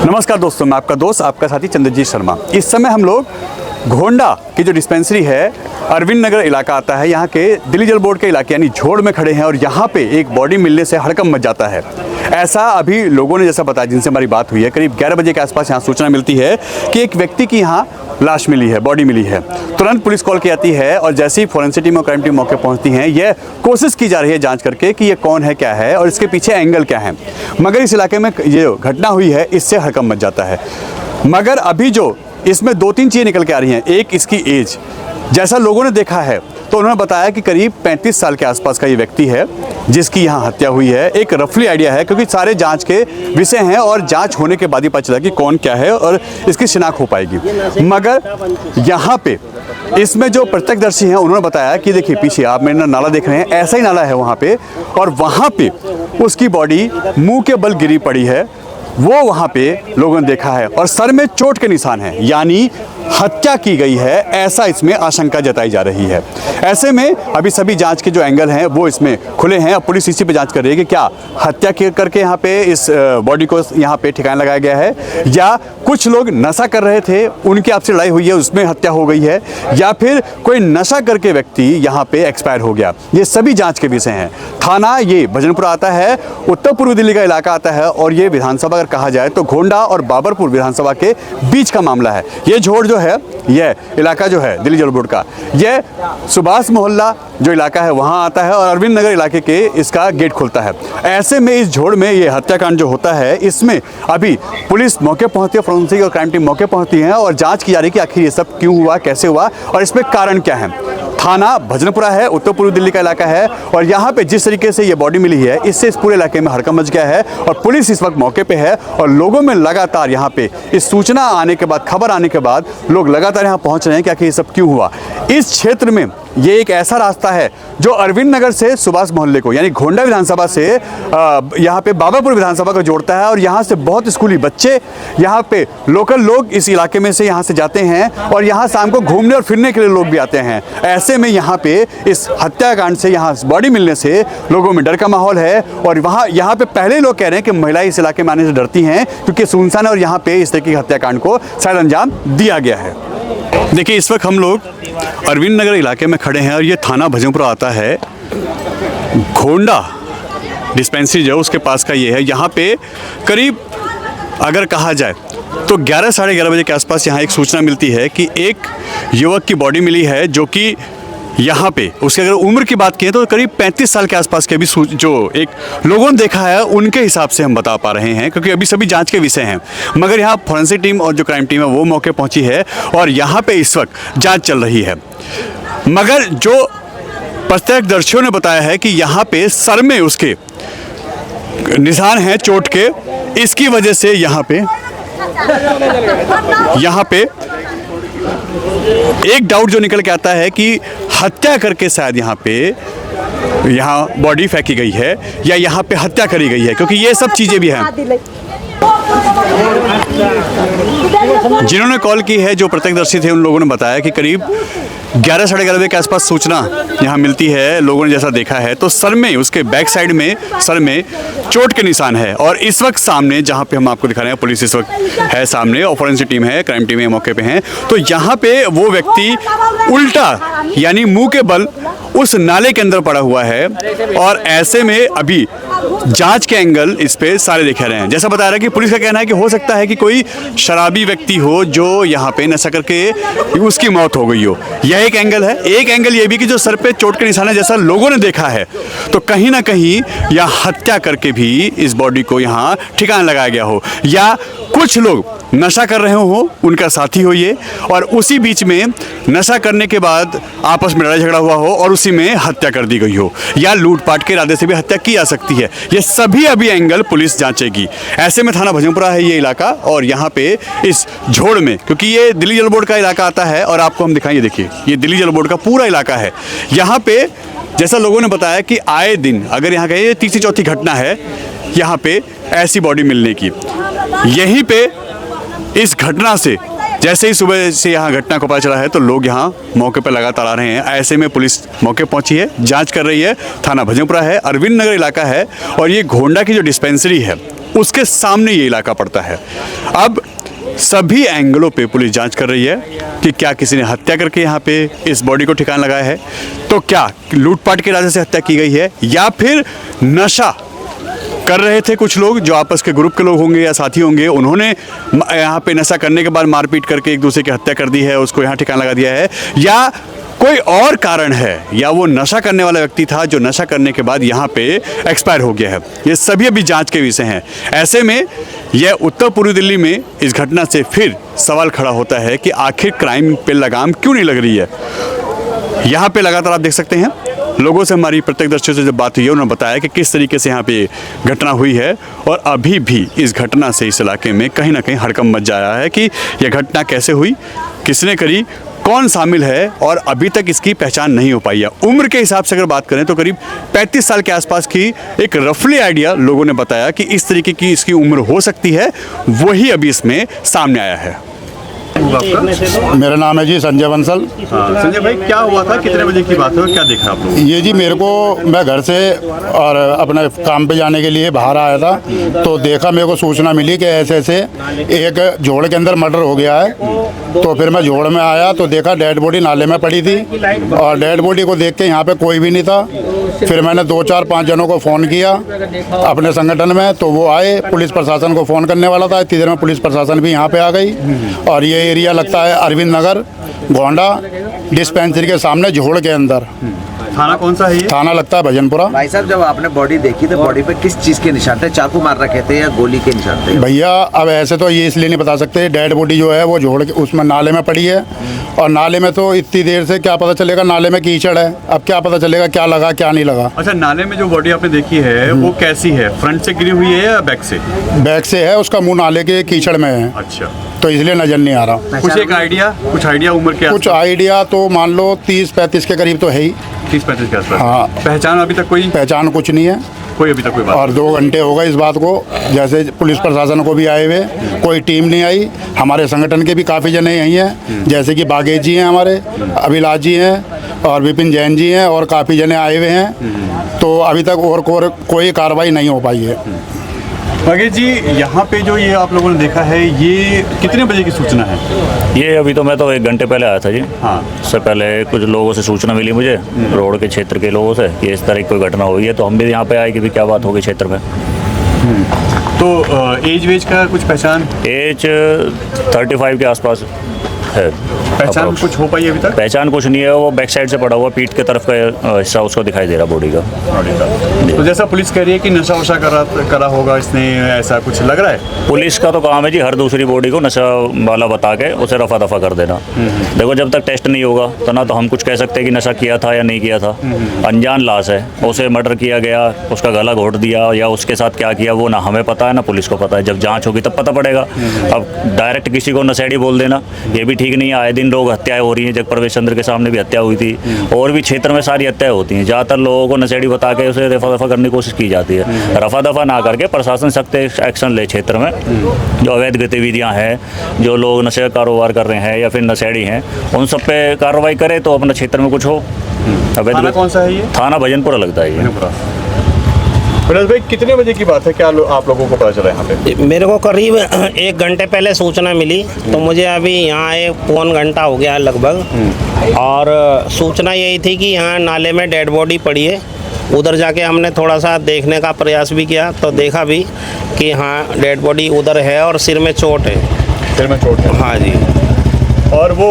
नमस्कार दोस्तों, मैं आपका दोस्त आपका साथी चंद्रजीत शर्मा। इस समय हम लोग घोंडा की जो डिस्पेंसरी है, अरविंद नगर इलाका आता है, यहाँ के दिल्ली जल बोर्ड के इलाके यानी झोड़ में खड़े हैं और यहाँ पे एक बॉडी मिलने से हड़कंप मच जाता है। ऐसा अभी लोगों ने जैसा बताया, जिनसे हमारी बात हुई है, करीब 11 बजे के आसपास यहाँ सूचना मिलती है कि एक व्यक्ति की यहाँ लाश मिली है, बॉडी मिली है। तुरंत पुलिस कॉल की जाती है और जैसे ही फोरेंसिक टीम और क्राइम टीम मौके पहुँचती हैं, यह कोशिश की जा रही है जाँच करके कि ये कौन है, क्या है और इसके पीछे एंगल क्या है। मगर इस इलाके में ये जो घटना हुई है, इससे हड़कंप मच जाता है। मगर अभी जो इसमें 2-3 चीज़ें निकल के आ रही हैं। एक, इसकी एज, जैसा लोगों ने देखा है तो उन्होंने बताया कि करीब 35 साल के आसपास का ये व्यक्ति है जिसकी यहाँ हत्या हुई है। एक रफली आइडिया है क्योंकि सारे जांच के विषय हैं और जांच होने के बाद ही पता चला कि कौन क्या है और इसकी शिनाख्त हो पाएगी। मगर यहाँ पे इसमें जो प्रत्यक्षदर्शी हैं उन्होंने बताया कि देखिए पीछे आप मेरा नाला देख रहे हैं, ऐसा ही नाला है वहाँ पे और वहाँ पे उसकी बॉडी मुँह के बल गिरी पड़ी है, वो वहाँ पे लोगों ने देखा है और सर में चोट के निशान हैं, यानी हत्या की गई है, ऐसा इसमें आशंका जताई जा रही है। ऐसे में अभी सभी जांच के जो एंगल हैं वो इसमें खुले हैं और पुलिस इसी पे जांच कर रही है कि क्या हत्या करके यहाँ पे इस बॉडी को यहाँ पे ठिकाना लगाया गया है या कुछ लोग नशा कर रहे थे, उनकी आपसे लड़ाई हुई है, उसमें हत्या हो गई है, या फिर कोई नशा करके व्यक्ति यहाँ पे एक्सपायर हो गया। ये सभी जाँच के विषय हैं। थाना ये भजनपुरा आता है, उत्तर पूर्व दिल्ली का इलाका आता है और ये विधानसभा अगर कहा जाए तो घोंडा और बाबरपुर विधानसभा के बीच का मामला है। ये झोड़ जो है, यह इलाका जो है दिल्ली जल बोर्ड का, यह सुभाष मोहल्ला जो इलाका है वहाँ आता है और अरविंद नगर इलाके के इसका गेट खुलता है। ऐसे में इस झोड़ में ये हत्याकांड जो होता है, इसमें अभी पुलिस मौके पहुँचती है, फोरेंसिक और क्राइम टीम मौके पहुँचती है और जांच की जा रही है कि आखिर ये सब क्यों हुआ, कैसे हुआ और इसमें कारण क्या है। थाना भजनपुरा है, उत्तर पूर्व दिल्ली का इलाका है और यहाँ पे जिस तरीके से ये बॉडी मिली है, इससे इस पूरे इलाके में हड़कंप मच गया है और पुलिस इस वक्त मौके पे है और लोगों में लगातार यहाँ पे इस सूचना आने के बाद, खबर आने के बाद लोग लगातार यहाँ पहुँच रहे हैं कि आखिर ये सब क्यों हुआ। इस क्षेत्र में ये एक ऐसा रास्ता है जो अरविंद नगर से सुभाष मोहल्ले को यानी घोंडा विधानसभा से यहाँ पे बाबरपुर विधानसभा को जोड़ता है और यहाँ से बहुत स्कूली बच्चे, यहाँ पे लोकल लोग इस इलाके में से यहाँ से जाते हैं और यहाँ शाम को घूमने और फिरने के लिए लोग भी आते हैं। ऐसे में यहाँ पे इस हत्याकांड से, यहाँ बॉडी मिलने से लोगों में डर का माहौल है और यहाँ पे पहले लोग कह रहे हैं कि महिलाएं इस इलाके में आने से डरती हैं क्योंकि सुनसान है और यहाँ पे इस तरह के हत्याकांड को शायद अंजाम दिया गया है। देखिए इस वक्त हम लोग अरविंद नगर इलाके में खड़े हैं और ये थाना भजनपुरा आता है। घोंडा डिस्पेंसरी जो उसके पास का ये है। यहाँ पे करीब अगर कहा जाए तो 11 साढ़े 11 बजे के आसपास यहाँ एक सूचना मिलती है कि एक युवक की बॉडी मिली है जो कि यहाँ पे उसकी अगर उम्र की बात की तो करीब 35 साल के आसपास के अभी जो एक लोगों ने देखा है उनके हिसाब से हम बता पा रहे हैं क्योंकि अभी सभी जांच के विषय हैं। मगर यहाँ फोरेंसिक टीम और जो क्राइम टीम है वो मौके पहुँची है और यहाँ पे इस वक्त जांच चल रही है। मगर जो प्रत्यक्षदर्शियों ने बताया है कि यहाँ पे सर में उसके निशान हैं चोट के, इसकी वजह से यहाँ पे एक डाउट जो निकल के आता है कि हत्या करके शायद यहाँ बॉडी फेंकी गई है या यहाँ पे हत्या करी गई है, क्योंकि ये सब चीज़ें भी हैं। जिन्होंने कॉल की है, जो प्रत्यक्षदर्शी थे, उन लोगों ने बताया कि करीब 11 साढ़े 11 बजे के आसपास सूचना यहाँ मिलती है। लोगों ने जैसा देखा है तो सर में, उसके बैक साइड में सर में चोट के निशान है और इस वक्त सामने जहाँ पे हम आपको दिखा रहे हैं, पुलिस इस वक्त है सामने और फोरेंसिक टीम है, क्राइम टीम है मौके पे हैं। तो यहाँ पे वो व्यक्ति उल्टा यानी मुंह के बल उस नाले के अंदर पड़ा हुआ है और ऐसे में अभी जांच के एंगल इस पे सारे दिखा रहे हैं। जैसा बता रहा है कि पुलिस का कहना है कि हो सकता है कि कोई शराबी व्यक्ति हो जो यहाँ पे नशा करके उसकी मौत हो गई हो, यह एक एंगल है। एक एंगल ये भी कि जो सर पे चोट के निशान है जैसा लोगों ने देखा है, तो कहीं ना कहीं या हत्या करके भी इस बॉडी को यहाँ ठिकाना लगाया गया हो या कुछ लोग नशा कर रहे हो, उनका साथी हो ये, और उसी बीच में नशा करने के बाद आपस में लड़ाई झगड़ा हुआ हो और उसी में हत्या कर दी गई हो या लूटपाट के इरादे से भी हत्या की जा सकती है। ये सभी अभी एंगल पुलिस जांचेगी। ऐसे में थाना भजनपुरा है ये इलाका और यहाँ पे इस झोड़ में, क्योंकि ये दिल्ली जल बोर्ड का इलाका आता है और आपको हम दिखाएंगे, देखिए ये दिल्ली जल बोर्ड का पूरा इलाका है। यहाँ पे जैसा लोगों ने बताया कि आए दिन अगर यहाँ कहीं तीसरी चौथी घटना है यहाँ पे ऐसी बॉडी मिलने की। यहीं पे इस घटना से जैसे ही सुबह से यहाँ घटना को पता चला है तो लोग यहाँ मौके पर लगातार आ रहे हैं। ऐसे में पुलिस मौके पहुंची है, जांच कर रही है। थाना भजनपुरा है, अरविंद नगर इलाका है और ये घोंडा की जो डिस्पेंसरी है उसके सामने ये इलाका पड़ता है। अब सभी एंगलों पे पुलिस जांच कर रही है कि क्या किसी ने हत्या करके यहाँ पे इस बॉडी को ठिकाना लगाया है, तो क्या लूटपाट के इरादे से हत्या की गई है, या फिर नशा कर रहे थे कुछ लोग जो आपस के ग्रुप के लोग होंगे या साथी होंगे, उन्होंने यहाँ पे नशा करने के बाद मारपीट करके एक दूसरे की हत्या कर दी है, उसको यहाँ ठिकाना लगा दिया है, या कोई और कारण है, या वो नशा करने वाला व्यक्ति था जो नशा करने के बाद यहाँ पे एक्सपायर हो गया है। ये सभी अभी जांच के विषय हैं। ऐसे में यह उत्तर पूर्वी दिल्ली में इस घटना से फिर सवाल खड़ा होता है कि आखिर क्राइम पे लगाम क्यों नहीं लग रही है। यहाँ पे लगातार आप देख सकते हैं लोगों से हमारी प्रत्यक्षदर्शियों से जब बात हुई है उन्होंने बताया कि किस तरीके से यहाँ पे घटना हुई है और अभी भी इस घटना से इस इलाके में कहीं ना कहीं हड़कंप मच जाया है कि यह घटना कैसे हुई, किसने करी, कौन शामिल है, और अभी तक इसकी पहचान नहीं हो पाई है। उम्र के हिसाब से अगर बात करें तो करीब 35 साल के आसपास की एक रफली आइडिया लोगों ने बताया कि इस तरीके की इसकी उम्र हो सकती है, वही अभी इसमें सामने आया है। मेरा नाम है जी संजय बंसल। संजय भाई, क्या हुआ था, कितने बजे की बात है और क्या देखा आप लोग? ये जी मेरे को, मैं घर से और अपने काम पे जाने के लिए बाहर आया था तो देखा, मेरे को सूचना मिली कि ऐसे ऐसे एक झोड़ के अंदर मर्डर हो गया है। तो फिर मैं झोड़ में आया तो देखा डेड बॉडी नाले में पड़ी थी और डेड बॉडी को देख के यहाँ पे कोई भी नहीं था। फिर मैंने 2-4-5 जनों को फ़ोन किया अपने संगठन में, तो वो आए। पुलिस प्रशासन को फ़ोन करने वाला था, इतनी देर में पुलिस प्रशासन भी यहाँ पे आ गई। और ये एरिया लगता है अरविंद नगर गोंडा डिस्पेंसरी के सामने झोड़ के अंदर। थाना कौन सा है ये? थाना लगता है भजनपुरा। भाई साहब, जब आपने बॉडी देखी तो बॉडी पे किस चीज़ के निशान थे? चाकू मार रखे थे या गोली के निशान थे? भैया अब ऐसे तो ये इसलिए नहीं बता सकते, डेड बॉडी जो है वो झोड़ के उसमें नाले में पड़ी है और नाले में तो इतनी देर से क्या पता चलेगा, नाले में कीचड़ है, अब क्या पता चलेगा क्या लगा क्या नहीं लगा। अच्छा, नाले में जो बॉडी आपने देखी है वो कैसी है, फ्रंट से गिरी हुई है या बैक से? बैक से है, उसका मुंह नाले के कीचड़ में है। अच्छा, तो इसलिए नजर नहीं आ रहा। कुछ आइडिया उम्र के? कुछ आइडिया तो मान लो 30-35 के करीब तो है ही। 30-35 के आसपास। हाँ। पहचान अभी तक कोई? पहचान कुछ नहीं है कोई अभी तक कोई बात? और 2 घंटे हो गए इस बात को, जैसे पुलिस प्रशासन को भी आए हुए, कोई टीम नहीं आई। हमारे संगठन के भी काफ़ी जने यहीं हैं, जैसे कि बागेश जी हैं हमारे, अभिलाष जी हैं और विपिन जैन जी हैं और काफ़ी जने आए हुए हैं। तो अभी तक और कोई कार्रवाई नहीं हो पाई है। बागेश जी, यहाँ पे जो ये आप लोगों ने देखा है, ये कितने बजे की सूचना है? ये अभी तो मैं तो 1 घंटे पहले आया था जी। हाँ। उससे पहले कुछ लोगों से सूचना मिली मुझे, रोड के क्षेत्र के लोगों से, कि इस तरह की कोई घटना हुई है। तो हम भी यहाँ पे आए कि भी क्या बात होगी क्षेत्र में। तो एज वेज का कुछ पहचान? एज 35 के आसपास है। पहचान कुछ हो पाई अभी तक? पहचान कुछ नहीं है, वो बैक साइड से पड़ा हुआ, पीठ के तरफ का हिस्सा उसको दिखाई दे रहा बॉडी का। तो जैसा पुलिस कह रही है कि नशा वशा करा होगा इसने, ऐसा कुछ लग रहा है? पुलिस का तो काम है जी हर दूसरी बॉडी को नशा वाला बता के उसे रफा दफा कर देना। देखो, जब तक टेस्ट नहीं होगा तो ना तो हम कुछ कह सकते हैं कि नशा किया था या नहीं किया था। अनजान लाश है, उसे मर्डर किया गया, उसका गला घोट दिया या उसके साथ क्या किया वो ना हमें पता है ना पुलिस को पता है। जब जाँच होगी तब पता पड़ेगा। अब डायरेक्ट किसी को नशेड़ी बोल देना ये भी ठीक नहीं है। आए दिन लोग हत्याएं हो रही हैं, जगप्रवेश चंद्र के सामने भी हत्या हुई थी और भी क्षेत्र में सारी हत्याएं होती हैं। ज़्यादातर लोगों को नशेड़ी बता के उसे रफा दफा करने की कोशिश की जाती है। रफा दफा ना करके प्रशासन सख्त एक्शन ले क्षेत्र में। जो अवैध गतिविधियां हैं, जो लोग नशे का कारोबार कर रहे हैं या फिर नशेड़ी हैं, उन सब पे कार्रवाई करे तो अपने क्षेत्र में कुछ हो। थाना कौन सा है ये? थाना भजनपुरा लगता है ये। भाई, कितने बजे की बात है, क्या आप लोगों को पता चला यहाँ पे? मेरे को करीब 1 घंटे पहले सूचना मिली, तो मुझे अभी यहाँ 1 घंटा हो गया है लगभग। और सूचना यही थी कि यहाँ नाले में डेड बॉडी पड़ी है। उधर जाके हमने थोड़ा सा देखने का प्रयास भी किया तो देखा भी कि हाँ डेड बॉडी उधर है और सिर में चोट है। सिर में चोट है? हाँ जी। और वो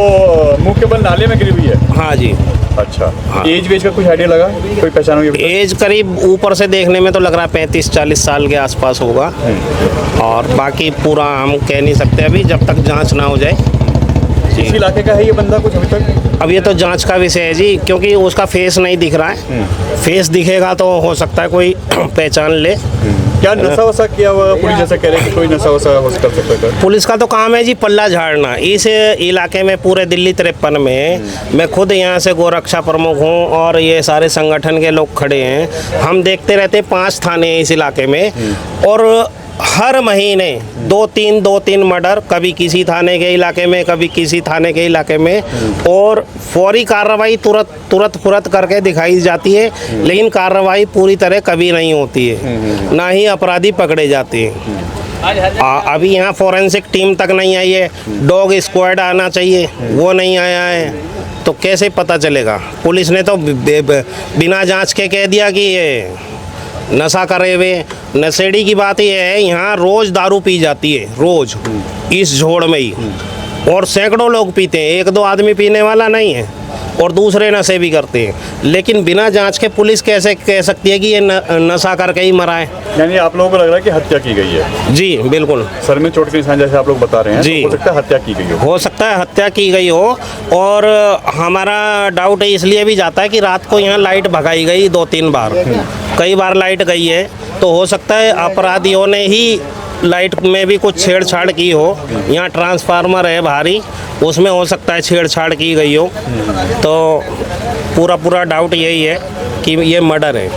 मुंह के बल नाले में गिरी हुई है? हाँ जी। अच्छा। हाँ। एज वेज का कुछ आइडिया लगा, कोई पहचान होगी? एज करीब ऊपर से देखने में तो लग रहा है 35-40 साल के आसपास होगा और बाकी पूरा हम कह नहीं सकते अभी, जब तक जांच ना हो जाए। इस इलाके का है ये बंदा कुछ अभी तक? अब ये तो जांच का विषय है जी, क्योंकि उसका फेस नहीं दिख रहा है। फेस दिखेगा तो हो सकता है कोई पहचान ले। क्या नशा वशा किया हुआ? पुलिस जैसा कह रहे हैं कि कोई नशा वशा कर सकता है। पुलिस का तो काम है जी पल्ला झाड़ना। इस इलाके में पूरे दिल्ली 53 में मैं खुद यहाँ से गोरक्षा प्रमुख हूँ और ये सारे संगठन के लोग खड़े हैं। हम देखते रहते 5 थाने हैं इस इलाके में और हर महीने दो तीन मर्डर, कभी किसी थाने के इलाके में, कभी किसी थाने के इलाके में, और फौरी कार्रवाई तुरंत करके दिखाई जाती है, लेकिन कार्रवाई पूरी तरह कभी नहीं होती है, ना ही अपराधी पकड़े जाते हैं। अभी यहाँ फोरेंसिक टीम तक नहीं आई है, डॉग स्क्वाड आना चाहिए, वो नहीं आया है, तो कैसे पता चलेगा? पुलिस ने तो बिना जांच के कह दिया कि ये नशा करे हुए। नशेड़ी की बात यह है, यहाँ रोज़ दारू पी जाती है, रोज़ इस झोड़ में ही, और सैकड़ों लोग पीते हैं, एक दो आदमी पीने वाला नहीं है, और दूसरे नशे भी करते हैं, लेकिन बिना जांच के पुलिस कैसे कह सकती है कि ये नशा करके ही मरा है? यानी आप लोगों को लग रहा है कि हत्या की गई है? जी बिल्कुल। सर में चोट के निशान जैसे आप लोग बता रहे हैं, जी। तो हो सकता है हत्या की गई हो सकता है हत्या की गई हो, और हमारा डाउट इसलिए भी जाता है कि रात को यहाँ लाइट भगाई गई 2-3 बार, कई बार लाइट गई है, तो हो सकता है अपराधियों ने ही लाइट में भी कुछ छेड़छाड़ की हो। यहाँ ट्रांसफार्मर है भारी, उसमें हो सकता है छेड़छाड़ की गई हो, तो पूरा डाउट यही है कि ये मर्डर है।